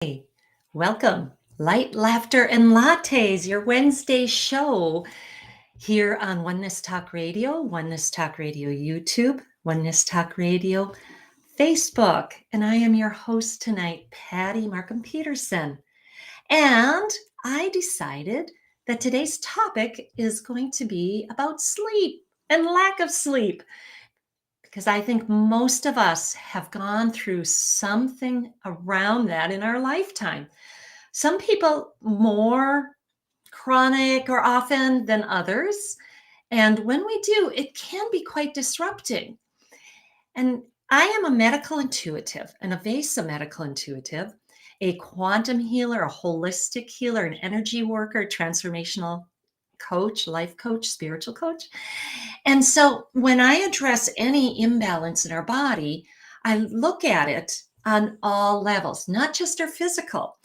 Hey, welcome. Light, laughter, and lattes, your Wednesday show here on Oneness Talk Radio, Oneness Talk Radio YouTube, Oneness Talk Radio Facebook. And I am your host tonight, Patty Markham Peterson. And I decided that today's topic is going to be about sleep and lack of sleep, because I think most of us have gone through something around that in our lifetime. Some people more chronic or often than others. And when we do, it can be quite disrupting. And I am a medical intuitive, an Avesa medical intuitive, a quantum healer, a holistic healer, an energy worker, transformational coach, life coach, spiritual coach. And so when I address any imbalance in our body, I look at it on all levels, not just our physical.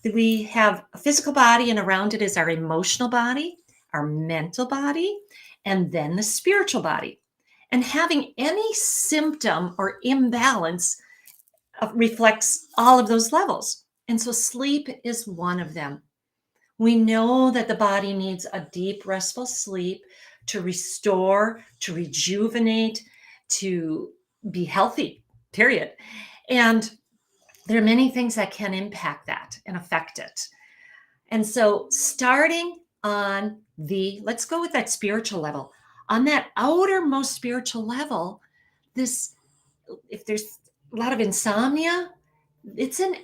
We have a physical body, and around it is our emotional body, our mental body, and then the spiritual body. And having any symptom or imbalance reflects all of those levels. And so sleep is one of them. We know that the body needs a deep, restful sleep to restore, to rejuvenate, to be healthy, period. And there are many things that can impact that and affect it. And so, starting on let's go with that spiritual level. On that outermost spiritual level, if there's a lot of insomnia, it's an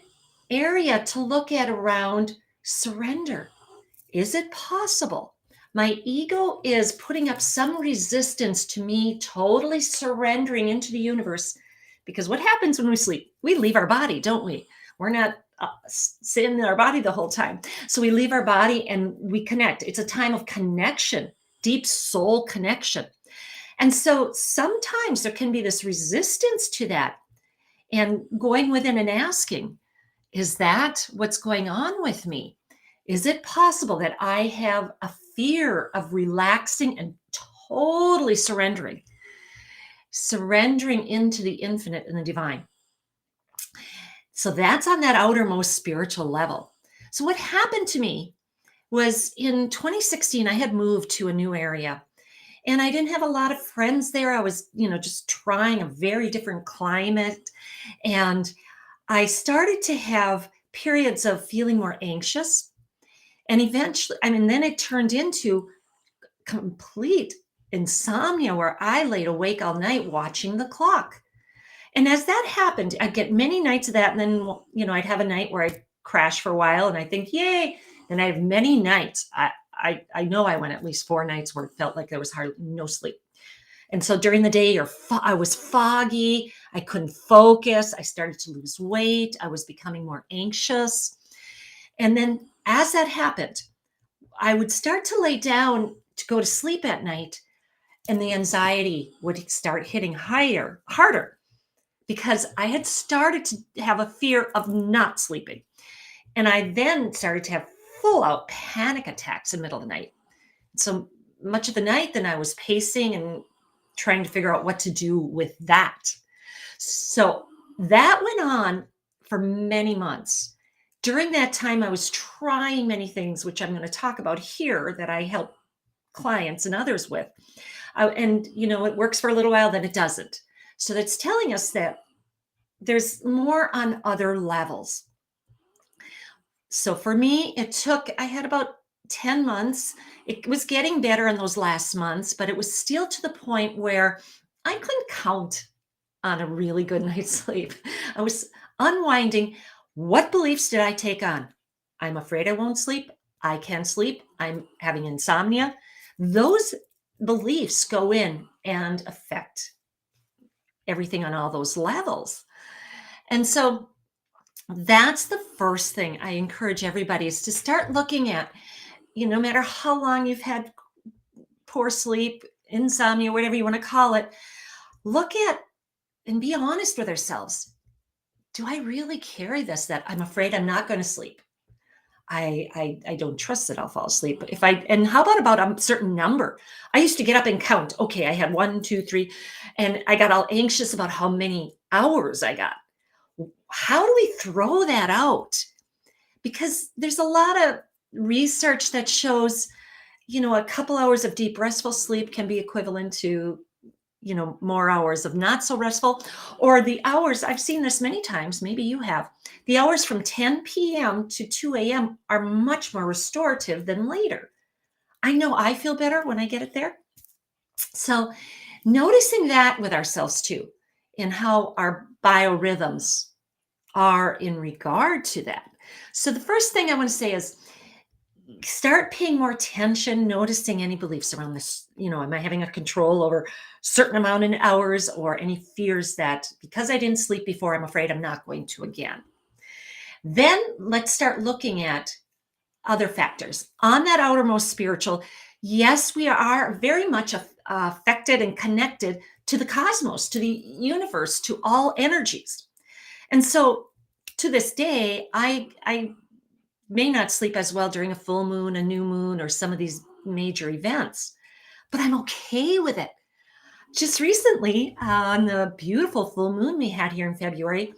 area to look at around surrender. Is it possible? My ego is putting up some resistance to me totally surrendering into the universe. Because what happens when we sleep? We leave our body, don't we? We're not sitting in our body the whole time. So we leave our body and we connect. It's a time of connection, deep soul connection. And so sometimes there can be this resistance to that. And going within and asking, is that what's going on with me? Is it possible that I have a fear of relaxing and totally surrendering into the infinite and the divine? So that's on that outermost spiritual level. So what happened to me was in 2016, I had moved to a new area and I didn't have a lot of friends there. I was, just trying a very different climate. And I started to have periods of feeling more anxious. And eventually, then it turned into complete insomnia where I laid awake all night watching the clock. And as that happened, I'd get many nights of that. And then, I'd have a night where I'd crash for a while and I think, yay. Then I have many nights. I know I went at least 4 nights where it felt like there was hardly no sleep. And so during the day, I was foggy. I couldn't focus. I started to lose weight. I was becoming more anxious. And then as that happened, I would start to lay down to go to sleep at night, and the anxiety would start hitting harder, because I had started to have a fear of not sleeping. And I then started to have full out panic attacks in the middle of the night. So much of the night, then I was pacing and trying to figure out what to do with that. So that went on for many months. During that time, I was trying many things, which I'm going to talk about here, that I help clients and others with. And, it works for a little while, then it doesn't. So that's telling us that there's more on other levels. So for me, I had about 10 months. It was getting better in those last months, but it was still to the point where I couldn't count on a really good night's sleep. I was unwinding. What beliefs did I take on? I'm afraid I won't sleep. I can't sleep. I'm having insomnia. Those beliefs go in and affect everything on all those levels. And so that's the first thing I encourage everybody is to start looking at, no matter how long you've had poor sleep, insomnia, whatever you want to call it, look at and be honest with ourselves. Do I really carry this, that I'm afraid I'm not going to sleep? I don't trust that I'll fall asleep. And how about a certain number? I used to get up and count. Okay, I had 1, 2, 3, and I got all anxious about how many hours I got. How do we throw that out? because there's a lot of research that shows, a couple hours of deep restful sleep can be equivalent to, more hours of not so restful, or the hours, I've seen this many times, maybe you have, the hours from 10 p.m. to 2 a.m. are much more restorative than later. I know I feel better when I get it there. So, noticing that with ourselves too, and how our biorhythms are in regard to that. So, the first thing I want to say is start paying more attention, noticing any beliefs around this. Am I having a control over certain amount in hours, or any fears that because I didn't sleep before, I'm afraid I'm not going to again. Then let's start looking at other factors on that outermost spiritual. Yes, we are very much affected and connected to the cosmos, to the universe, to all energies. And so to this day, I may not sleep as well during a full moon, a new moon, or some of these major events, but I'm okay with it. Just recently, on the beautiful full moon we had here in February,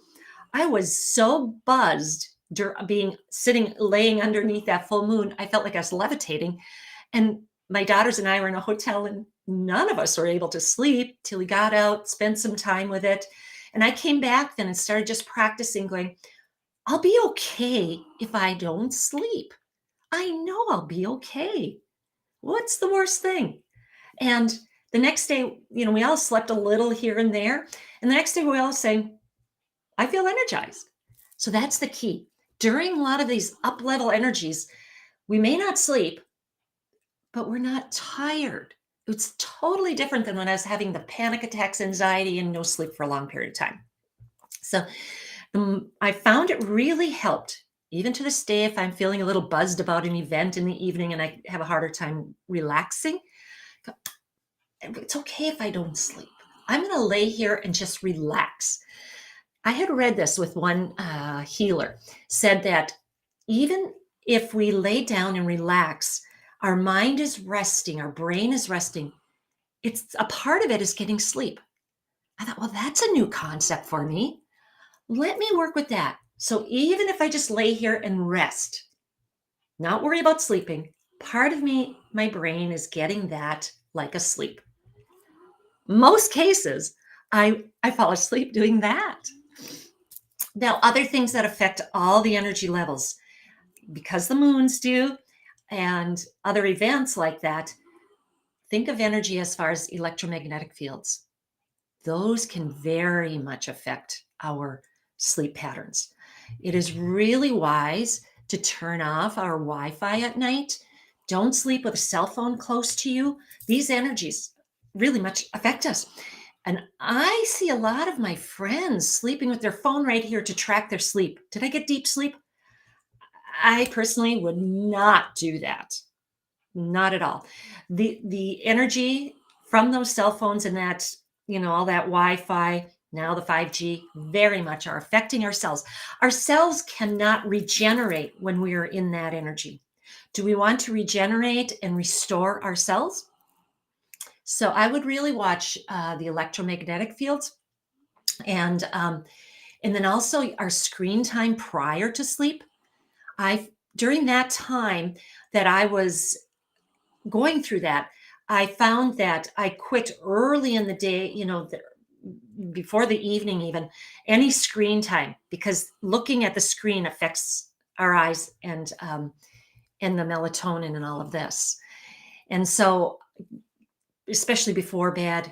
I was so buzzed being sitting, laying underneath that full moon. I felt like I was levitating. And my daughters and I were in a hotel, and none of us were able to sleep till we got out, spent some time with it. And I came back then and started just practicing, going, I'll be okay if I don't sleep. I know I'll be okay. What's the worst thing? And the next day, we all slept a little here and there. And the next day, we all say, I feel energized. So that's the key. During a lot of these up level energies, we may not sleep, but we're not tired. It's totally different than when I was having the panic attacks, anxiety, and no sleep for a long period of time. So I found it really helped. Even to this day, if I'm feeling a little buzzed about an event in the evening and I have a harder time relaxing, it's okay if I don't sleep. I'm going to lay here and just relax. I had read this with one healer, said that even if we lay down and relax, our mind is resting, our brain is resting. It's a part of it is getting sleep. I thought, well, that's a new concept for me. Let me work with that. So even if I just lay here and rest, not worry about sleeping, part of me, my brain is getting that like a sleep. Most cases, I fall asleep doing that. Now, other things that affect all the energy levels, because the moons do, and other events like that, think of energy as far as electromagnetic fields. Those can very much affect our sleep patterns. It is really wise to turn off our Wi-Fi at night. Don't sleep with a cell phone close to you. These energies really much affect us. And I see a lot of my friends sleeping with their phone right here to track their sleep. Did I get deep sleep? I personally would not do that. Not at all. The energy from those cell phones and that, all that Wi-Fi, now the 5G, very much are affecting our cells. Our cells cannot regenerate when we are in that energy. Do we want to regenerate and restore our cells? So I would really watch the electromagnetic fields, and then also our screen time prior to sleep. I During that time that I was going through that, I found that I quit early in the day, before the evening, even any screen time, because looking at the screen affects our eyes and the melatonin and all of this. And so, especially before bed,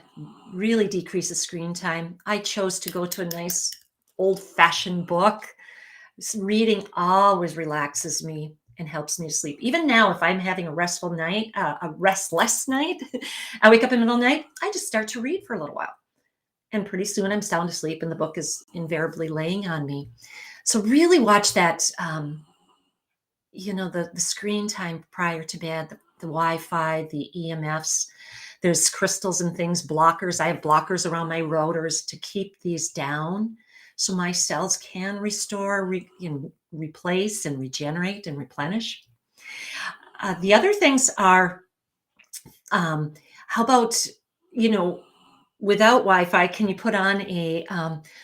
really decreases screen time. I chose to go to a nice old fashioned book. Reading always relaxes me and helps me to sleep. Even now, if I'm having a restful night, a restless night, I wake up in the middle of the night, I just start to read for a little while. And pretty soon I'm sound asleep and the book is invariably laying on me. So really watch that, the screen time prior to bed, the Wi-Fi, the EMFs. There's crystals and things, blockers. I have blockers around my rotors to keep these down so my cells can restore, replace and regenerate and replenish. The other things are, how about, without Wi-Fi, can you put on a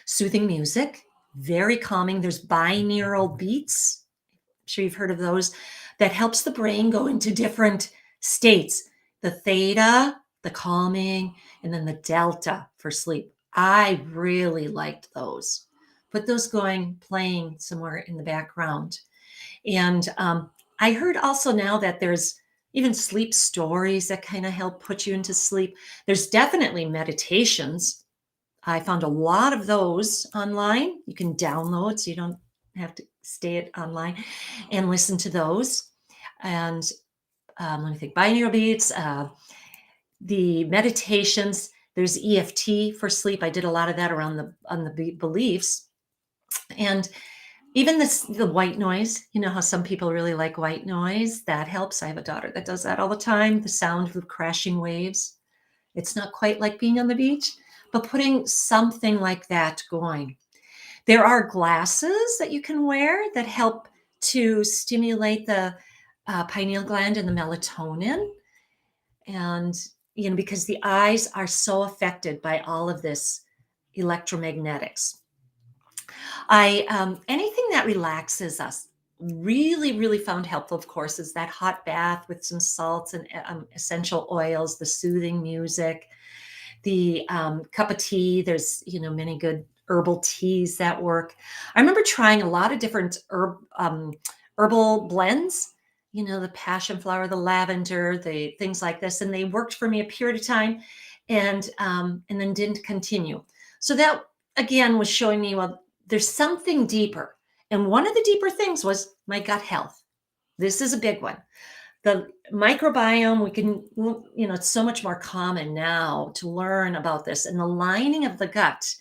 soothing music? Very calming. There's binaural beats. sure you've heard of those, that helps the brain go into different states. The theta, the calming, and then the delta for sleep. I really liked those. Put those going, playing somewhere in the background. And I heard also now that there's even sleep stories that kind of help put you into sleep. There's definitely meditations. I found a lot of those online. You can download so you don't have to stay it online and listen to those. And let me think, binaural beats, the meditations. There's EFT for sleep. I did a lot of that around the beliefs. And even the white noise, you know how some people really like white noise? That helps. I have a daughter that does that all the time. The sound of the crashing waves. It's not quite like being on the beach, but putting something like that going. There are glasses that you can wear that help to stimulate the pineal gland and the melatonin. And, because the eyes are so affected by all of this electromagnetics. Anything that relaxes us, really, really found helpful, of course, is that hot bath with some salts and essential oils, the soothing music, the cup of tea. There's, many good herbal teas that work. I remember trying a lot of different herbal blends, the passion flower, the lavender, the things like this, and they worked for me a period of time, and then didn't continue. So that again was showing me, well, there's something deeper. And one of the deeper things was my gut health. This is a big one. The microbiome, it's so much more common now to learn about this, and the lining of the gut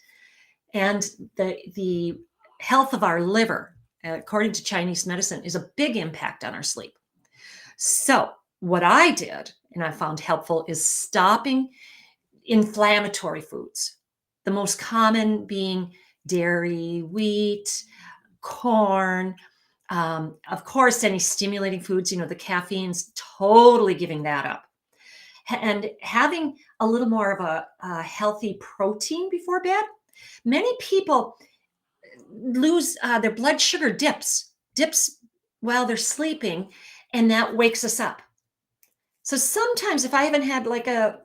and the health of our liver, according to Chinese medicine, is a big impact on our sleep. So what I did, and I found helpful, is stopping inflammatory foods. The most common being dairy, wheat, corn, of course, any stimulating foods, the caffeine's totally giving that up. And having a little more of a healthy protein before bed. Many people lose their blood sugar dips while they're sleeping, and that wakes us up. So sometimes if I haven't had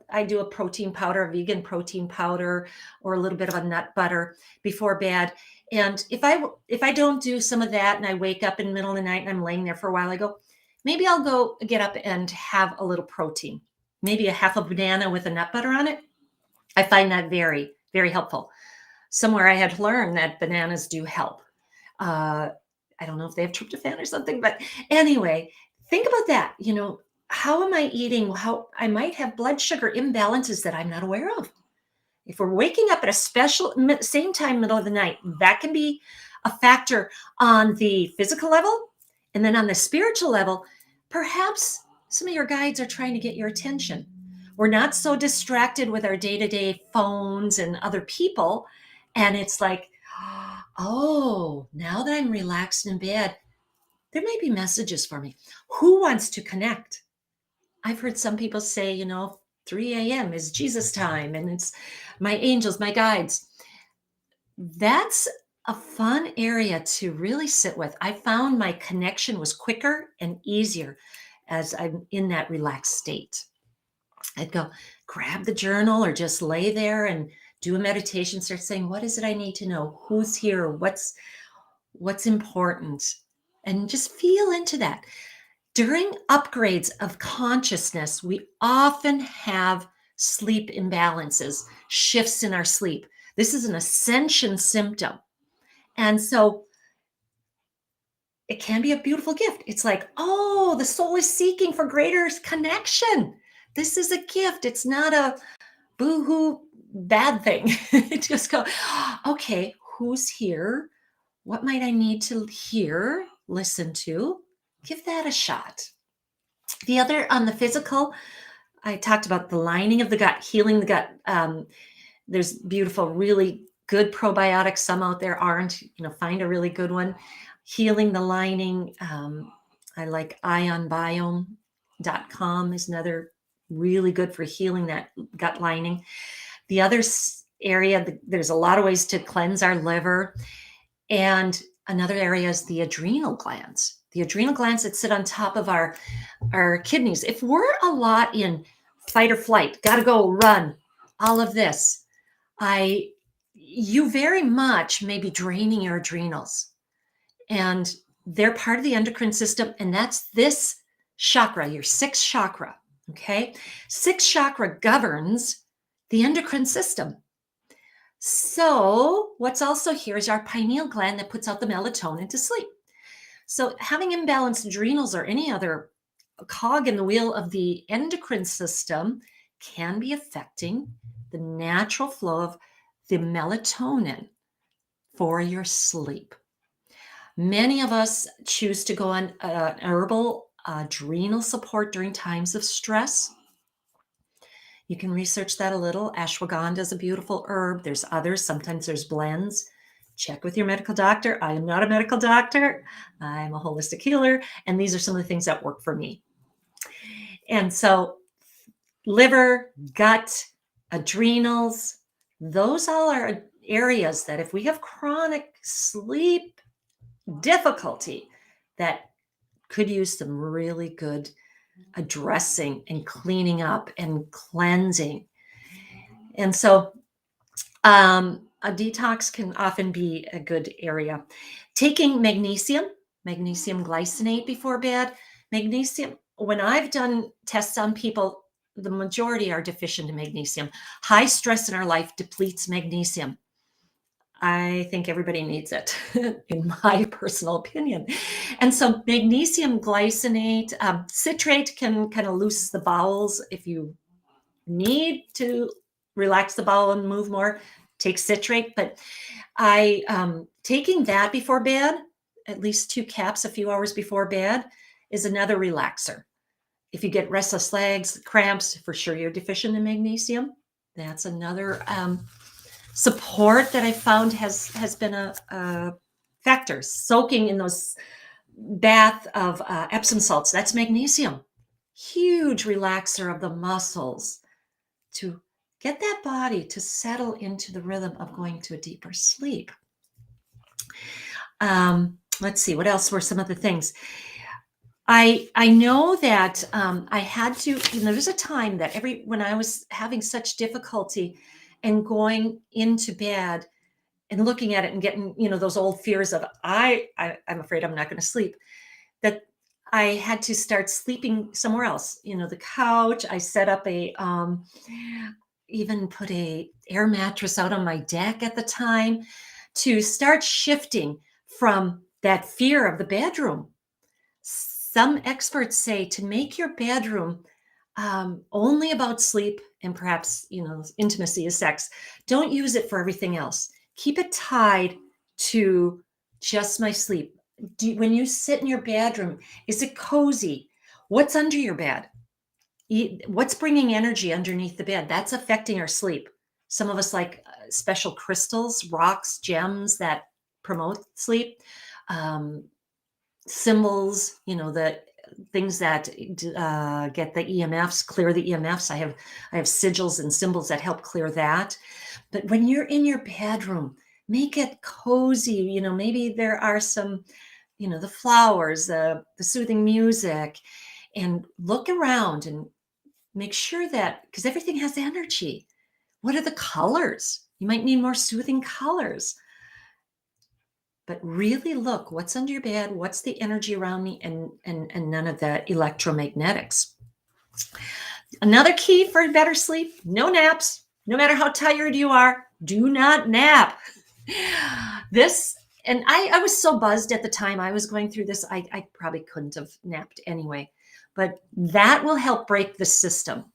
I do a protein powder, a vegan protein powder, or a little bit of a nut butter before bed. And if I don't do some of that and I wake up in the middle of the night and I'm laying there for a while, I go, maybe I'll go get up and have a little protein, maybe a half a banana with a nut butter on it. I find that very, very helpful. Somewhere I had learned that bananas do help. I don't know if they have tryptophan or something, but anyway, think about that. How am I eating? How I might have blood sugar imbalances that I'm not aware of. If we're waking up at a same time, middle of the night, that can be a factor on the physical level. And then on the spiritual level, perhaps some of your guides are trying to get your attention. We're not so distracted with our day-to-day phones and other people. And it's like, oh, now that I'm relaxed in bed, there might be messages for me. Who wants to connect? I've heard some people say, 3 a.m. is Jesus time, and it's my angels, my guides. That's a fun area to really sit with. I found my connection was quicker and easier as I'm in that relaxed state. I'd go grab the journal or just lay there and do a meditation, start saying, what is it I need to know? Who's here? What's important? And just feel into that. During upgrades of consciousness, we often have sleep imbalances, shifts in our sleep. This is an ascension symptom. And so it can be a beautiful gift. It's like, oh, the soul is seeking for greater connection. This is a gift. It's not a boo-hoo bad thing. Just go, okay, who's here? What might I need to hear, listen to? Give that a shot. The other, on the physical, I talked about the lining of the gut, healing the gut. There's beautiful, really good probiotics. Some out there aren't, find a really good one. Healing the lining. I like ionbiome.com is another really good for healing that gut lining. The other area, there's a lot of ways to cleanse our liver. And Another area is the adrenal glands. The adrenal glands that sit on top of our kidneys. If we're a lot in fight or flight, gotta go, run, all of this, you very much may be draining your adrenals. And they're part of the endocrine system, and that's this chakra, your sixth chakra. Okay. Sixth chakra governs the endocrine system. So, what's also here is our pineal gland that puts out the melatonin to sleep. So, having imbalanced adrenals or any other cog in the wheel of the endocrine system can be affecting the natural flow of the melatonin for your sleep. Many of us choose to go on herbal adrenal support during times of stress. You can research that a little. Ashwagandha is a beautiful herb. There's others. Sometimes there's blends. Check with your medical doctor. I am not a medical doctor. I'm a holistic healer. And these are some of the things that work for me. And so liver, gut, adrenals, those all are areas that if we have chronic sleep difficulty, that could use some really good addressing and cleaning up and cleansing. And so a detox can often be a good area. Taking magnesium glycinate before bed. Magnesium, when I've done tests on people, the majority are deficient in magnesium. High stress in our life depletes magnesium. I think everybody needs it, in my personal opinion. And so magnesium glycinate, citrate can kind of loose the bowels. If you need to relax the bowel and move more, take citrate. But taking that before bed, at least 2 caps a few hours before bed, is another relaxer. If you get restless legs, cramps, for sure you're deficient in magnesium. That's another support that I found has been a factor. Soaking in those bath of Epsom salts, that's magnesium. Huge relaxer of the muscles to get that body to settle into the rhythm of going to a deeper sleep. Let's see, what else were some of the things? I know that I had to, there was a time that when I was having such difficulty and going into bed and looking at it and getting, those old fears of I'm afraid I'm not going to sleep, that I had to start sleeping somewhere else, the couch. I set up even put a air mattress out on my deck at the time to start shifting from that fear of the bedroom. Some experts say to make your bedroom only about sleep and perhaps, intimacy is sex. Don't use it for everything else. Keep it tied to just my sleep. When you sit in your bedroom, is it cozy? What's under your bed? What's bringing energy underneath the bed? That's affecting our sleep. Some of us like special crystals, rocks, gems that promote sleep. Symbols, the things that get the EMFs, clear the EMFs. I have sigils and symbols that help clear that. But when you're in your bedroom, make it cozy. Maybe there are some, the flowers, the soothing music, and look around and make sure that, because everything has energy. What are the colors? You might need more soothing colors. But really look what's under your bed, what's the energy around me, and none of the electromagnetics. Another key for better sleep, no naps. No matter how tired you are, do not nap. And I was so buzzed at the time I was going through this, I probably couldn't have napped anyway. But that will help break the system.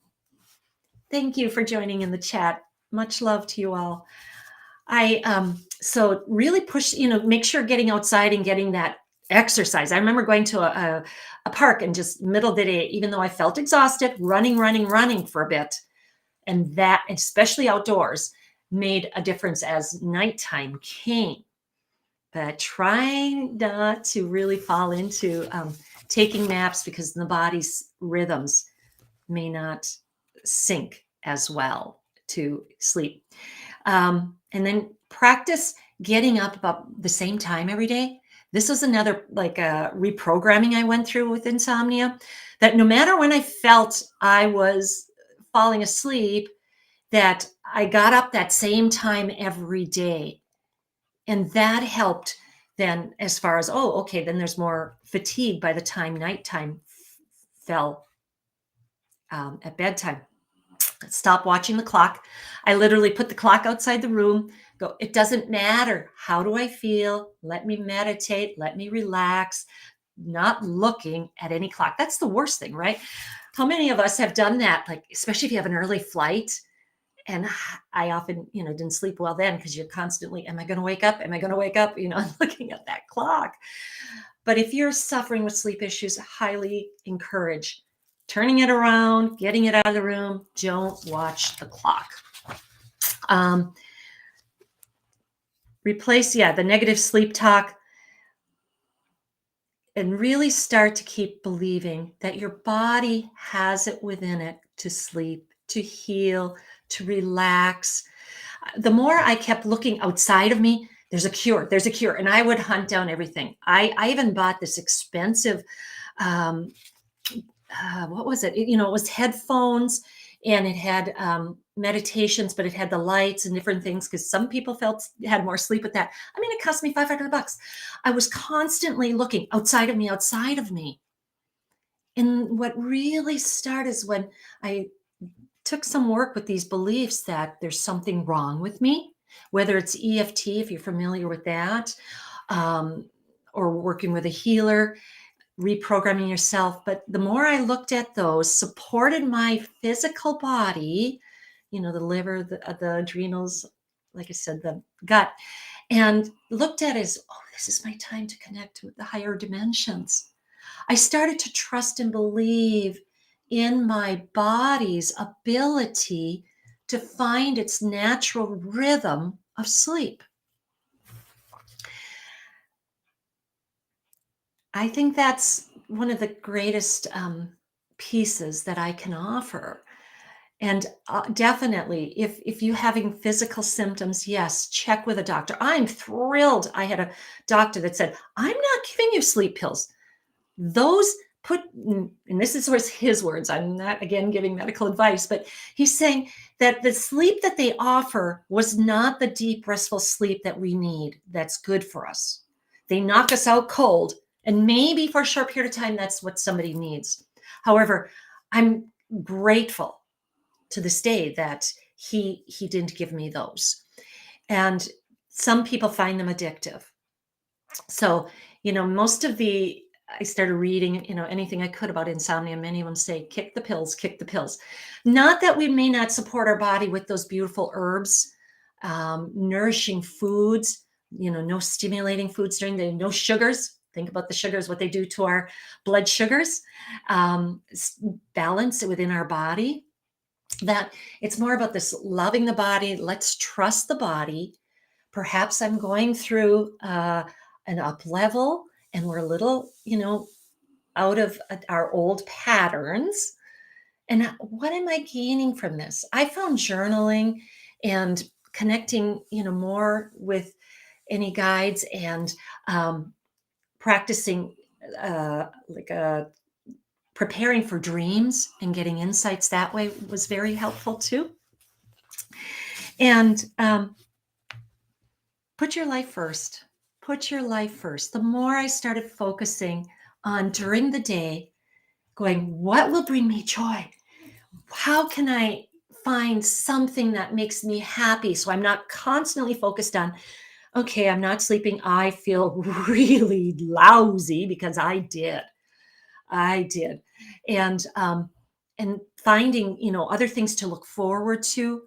Thank you for joining in the chat. Much love to you all. So really push, make sure getting outside and getting that exercise. I remember going to a park and just middle of the day, even though I felt exhausted, running for a bit. And that, especially outdoors, made a difference as nighttime came. But try not to really fall into taking naps, because the body's rhythms may not sync as well to sleep. And then practice getting up about the same time every day. This was another like reprogramming I went through with insomnia, that no matter when I felt I was falling asleep, that I got up that same time every day. And that helped then, as far as, oh, okay, then there's more fatigue by the time nighttime fell, at bedtime. Stop watching the clock. I literally put the clock outside the room, go, it doesn't matter. How do I feel? Let me meditate. Let me relax, not looking at any clock. That's the worst thing, right? How many of us have done that? Like, especially if you have an early flight. And I often, didn't sleep well then because you're constantly, am I going to wake up? Am I going to wake up? Looking at that clock. But if you're suffering with sleep issues, I highly encourage turning it around, getting it out of the room. Don't watch the clock. Replace, the negative sleep talk, and really start to keep believing that your body has it within it to sleep, to heal, to relax. The more I kept looking outside of me, there's a cure, there's a cure. And I would hunt down everything. I even bought this expensive, what was it? It was headphones, and it had meditations, but it had the lights and different things because some people had more sleep with that. I mean, it cost me $500. I was constantly looking outside of me, outside of me. And what really started is when I took some work with these beliefs that there's something wrong with me, whether it's EFT, if you're familiar with that, or working with a healer, reprogramming yourself. But the more I looked at those, supported my physical body, the liver, the adrenals, like I said, the gut, and looked at it as, oh, this is my time to connect with the higher dimensions. I started to trust and believe in my body's ability to find its natural rhythm of sleep. I think that's one of the greatest pieces that I can offer. And definitely, if you're having physical symptoms, yes, check with a doctor. I'm thrilled. I had a doctor that said, I'm not giving you sleep pills. Those and this is his words. I'm not, again, giving medical advice, but he's saying that the sleep that they offer was not the deep, restful sleep that we need. That's good for us. They knock us out cold. And maybe for a short period of time, that's what somebody needs. However, I'm grateful to this day that he didn't give me those. And some people find them addictive. So, most of I started reading, anything I could about insomnia. Many of them say, kick the pills, kick the pills. Not that we may not support our body with those beautiful herbs, nourishing foods, no stimulating foods during the, no sugars. Think about the sugars, what they do to our blood sugars, balance it within our body. That it's more about this loving the body. Let's trust the body. Perhaps I'm going through an up level and we're a little, out of our old patterns. And what am I gaining from this? I found journaling and connecting, more with any guides and practicing preparing for dreams and getting insights that way was very helpful too. And put your life first. Put your life first. The more I started focusing on during the day, going, what will bring me joy? How can I find something that makes me happy? So I'm not constantly focused on, okay, I'm not sleeping. I feel really lousy because I did. And finding, other things to look forward to,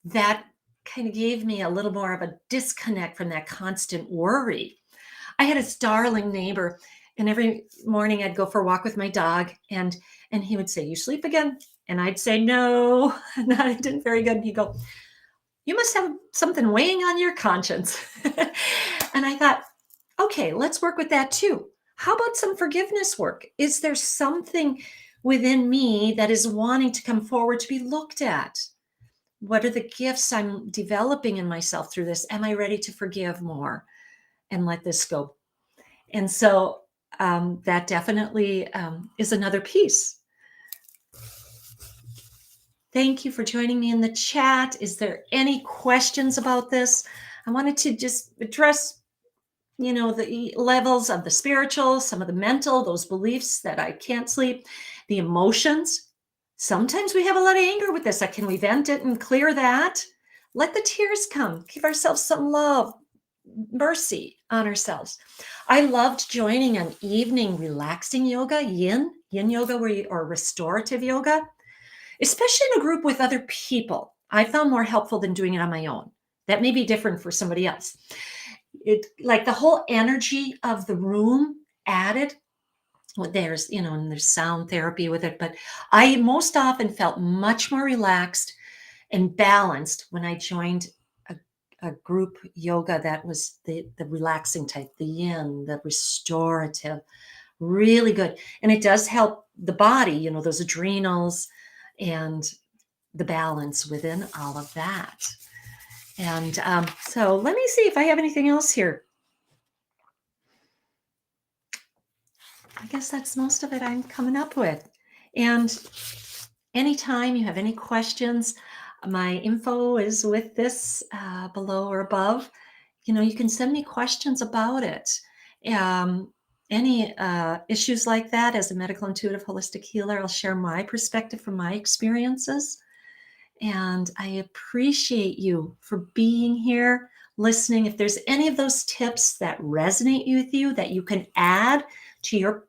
that kind of gave me a little more of a disconnect from that constant worry. I had a darling neighbor, and every morning I'd go for a walk with my dog, and he would say, "You sleep again?" And I'd say, "No," and I didn't very good. And he'd go, "You must have something weighing on your conscience." And I thought, okay, let's work with that too. How about some forgiveness work? Is there something within me that is wanting to come forward to be looked at? What are the gifts I'm developing in myself through this? Am I ready to forgive more and let this go? And so that definitely is another piece. Thank you for joining me in the chat. Is there any questions about this? I wanted to just address, the levels of the spiritual, some of the mental, those beliefs that I can't sleep, the emotions. Sometimes we have a lot of anger with this. Can we vent it and clear that? Let the tears come. Give ourselves some love, mercy on ourselves. I loved joining an evening relaxing yoga, yin yoga, or restorative yoga, especially in a group with other people. I found more helpful than doing it on my own. That may be different for somebody else. It, like, the whole energy of the room added. Well, and there's sound therapy with it, but I most often felt much more relaxed and balanced when I joined a group yoga that was the relaxing type, the yin, the restorative, really good. And it does help the body, those adrenals and the balance within all of that. And so let me see if I have anything else here. I guess that's most of it I'm coming up with. And anytime you have any questions, my info is with this below or above. You can send me questions about it. Any issues like that, as a medical intuitive holistic healer, I'll share my perspective from my experiences. And I appreciate you for being here, listening. If there's any of those tips that resonate with you, that you can add to your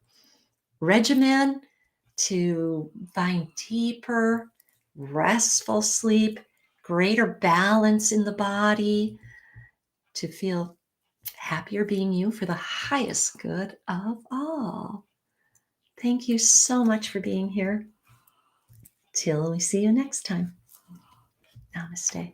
regimen to find deeper, restful sleep, greater balance in the body, to feel happier being you for the highest good of all. Thank you so much for being here. Till we see you next time. Namaste.